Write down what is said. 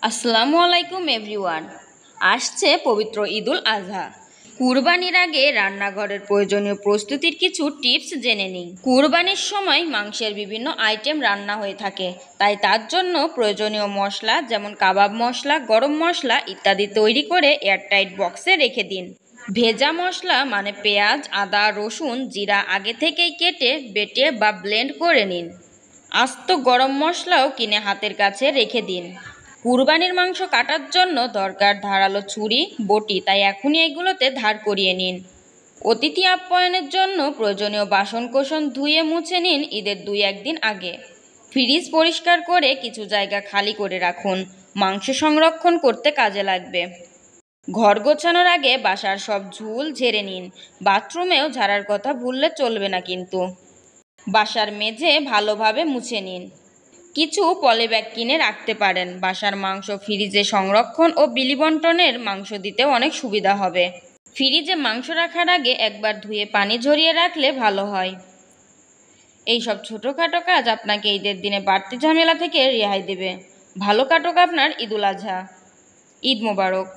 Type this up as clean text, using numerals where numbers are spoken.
আসসালামু আলাইকুম এভরিওয়ান। আসছে পবিত্র ঈদুল আজহা। কুরবানির আগে রান্নাঘরের প্রয়োজনীয় প্রস্তুতির কিছু টিপস জেনে নিই। কুরবানির সময় মাংসের বিভিন্ন আইটেম রান্না হয়ে থাকে, তাই তার জন্য প্রয়োজনীয় মশলা যেমন কাবাব মশলা, গরম মশলা ইত্যাদি তৈরি করে এয়ারটাইট বক্সে রেখে দিন। ভেজা মশলা মানে পেঁয়াজ, আদা, রসুন, জিরা আগে থেকেই কেটে বেটে বা ব্লেন্ড করে নিন। আস্ত গরম মশলাও কিনে হাতের কাছে রেখে দিন। কুরবানির মাংস কাটার জন্য দরকার ধারালো ছুরি, বটি, তাই এখনই এগুলোতে ধার করিয়ে নিন। অতিথি আপ্যায়নের জন্য প্রয়োজনীয় বাসনকোসন ধুয়ে মুছে নিন ঈদের 2-1 দিন আগে। ফ্রিজ পরিষ্কার করে কিছু জায়গা খালি করে রাখুন, মাংস সংরক্ষণ করতে কাজে লাগবে। ঘর গোছানোর আগে বাসার সব ঝুল ঝেড়ে নিন, বাথরুমেও ঝাড়ার কথা ভুললে চলবে না কিন্তু। বাসার মেঝে ভালোভাবে মুছে নিন। কিছু পলিব্যাগ কিনে রাখতে পারেন, বাসার মাংস ফ্রিজে সংরক্ষণ ও বিলি বন্টনের মাংস দিতেও অনেক সুবিধা হবে। ফ্রিজে মাংস রাখার আগে একবার ধুয়ে পানি ঝরিয়ে রাখলে ভালো হয়। এইসব ছোটোখাটো কাজ আপনাকে ঈদের দিনে বাড়তি ঝামেলা থেকে রেহাই দেবে। ভালো কাটুক আপনার ঈদুল আজহা। ঈদ মোবারক।